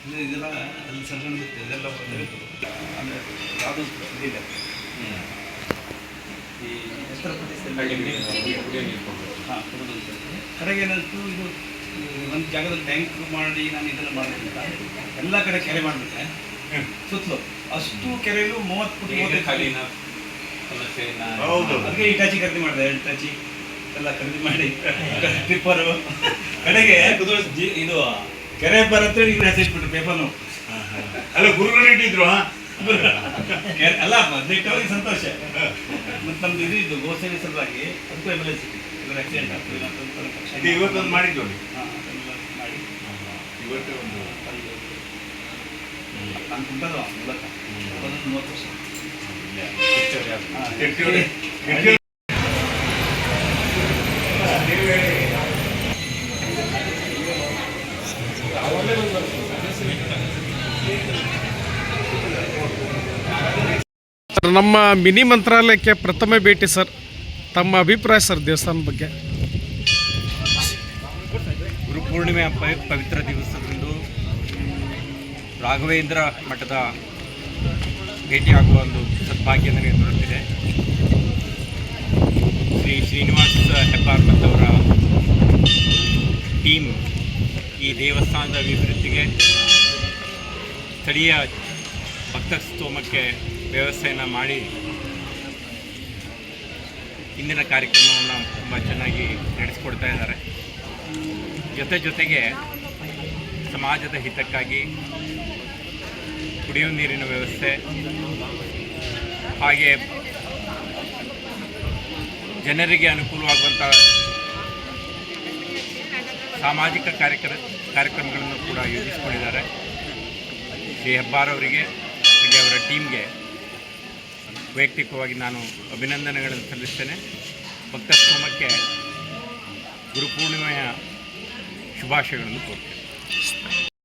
ಇದೆಲ್ಲ ಅಲ್ಲಿ ಸಣ್ಣ ಇದೆಲ್ಲ ಅಂದರೆ ಯಾವುದು ಇದೆ ಈ ಎತ್ತರ ಪ್ರದೇಶದಲ್ಲಿ ಹಾಂ ಕೊಡೋದು ಕಡೆಗೆ ಏನಾಯ್ತು ಇದು ಒಂದು ಜಾಗದಲ್ಲಿ ಟ್ಯಾಂಕ್ ಮಾಡಿ ನಾನು ಇದೆಲ್ಲ ಮಾಡೋದ್ರಿಂದ ಎಲ್ಲ ಕಡೆ ಕೆರೆ ಮಾಡಿಬಿಟ್ರೆ ಸುತ್ತಲೂ ಅಷ್ಟು ಕೆರೆಯಲ್ಲೂ 30 ಫುಟ್ ಖಾಲಿನ ಹೌದು ಅದಕ್ಕೆ ಇಟಾಚಿ ಖರೀದಿ ಮಾಡಿದೆ ಇಟಾಚಿ ಎಲ್ಲ ಖರೀದಿ ಮಾಡಿ ಟಿಪ್ಪರು ಕಡೆಗೆ ಇದು ಕೆರೆ ಬರತ್ತೆ ಈಗ ಹೆಸರಿಟ್ಬಿಟ್ರು ಪೇಪರ್ನು ಅಲ್ಲ ಗುರುಗಳು ಇಟ್ಟಿದ್ರು ಅಲ್ಲ ಇಟ್ಟವ್ರಿಗೆ ಸಂತೋಷ ಮತ್ತು ನಮ್ದು ಇದು ಗೋಸೇವೆ ಸಲುವಾಗಿ ಅದಕ್ಕೂ ಎಮರ್ಜೆನ್ಸಿ ಇದರ ಆಕ್ಸಿಡೆಂಟ್ ಆಗ್ತದೆ ಇದು ಇವತ್ತೊಂದು ಮಾಡಿದ್ದು ಹಾಂ ಅದೆಲ್ಲ ಮಾಡಿ ಇವತ್ತೇ ಒಂದು ನಾನು ಕುಂಟದ ಮೂಲಕ 30 ವರ್ಷ ನಮ್ಮ ಮಿನಿ ಮಂತ್ರಾಲಯಕ್ಕೆ ಪ್ರಥಮ ಭೇಟಿ ಸರ್. ತಮ್ಮ ಅಭಿಪ್ರಾಯ ಸರ್ ದೇವಸ್ಥಾನದ ಬಗ್ಗೆ? ಗುರುಪೂರ್ಣಿಮೆ ಪವಿತ್ರ ದಿವಸದಂದು ರಾಘವೇಂದ್ರ ಮಠದ ಭೇಟಿಯಾಗುವ ಒಂದು ಸದ್ಭಾಗ್ಯ ನನಗೆ ದೊರೆತಿದೆ. ಶ್ರೀ ಶ್ರೀನಿವಾಸ ಹೆಬ್ಬಾರ್ ಮತ್ತವರ ಟೀಮ್ ಈ ದೇವಸ್ಥಾನದ ಅಭಿವೃದ್ಧಿಗೆ ಸ್ಥಳೀಯ ಭಕ್ತ ಸ್ತೋಮಕ್ಕೆ ವ್ಯವಸ್ಥೆಯನ್ನು ಮಾಡಿ ಇಂದಿನ ಕಾರ್ಯಕ್ರಮವನ್ನು ತುಂಬ ಚೆನ್ನಾಗಿ ನಡೆಸಿಕೊಡ್ತಾ ಇದ್ದಾರೆ. ಜೊತೆಗೆ ಸಮಾಜದ ಹಿತಕ್ಕಾಗಿ ಕುಡಿಯುವ ನೀರಿನ ವ್ಯವಸ್ಥೆ ಹಾಗೆ ಜನರಿಗೆ ಅನುಕೂಲವಾಗುವಂಥ ಸಾಮಾಜಿಕ ಕಾರ್ಯಕ್ರಮಗಳನ್ನು ಕೂಡ ಯೋಜಿಸಿಕೊಂಡಿದ್ದಾರೆ. ಶ್ರೀ ಹೆಬ್ಬಾರ್ ಅವರಿಗೆ ಹಾಗೆ ಅವರ ಟೀಮ್ಗೆ ವೈಯಕ್ತಿಕವಾಗಿ ನಾನು ಅಭಿನಂದನೆಗಳನ್ನು ಸಲ್ಲಿಸ್ತೇನೆ. ಭಕ್ತ ಸ್ತೋಮಕ್ಕೆ ಗುರುಪೂರ್ಣಿಮೆಯ ಶುಭಾಶಯಗಳನ್ನು ಕೋರ್ತೇನೆ.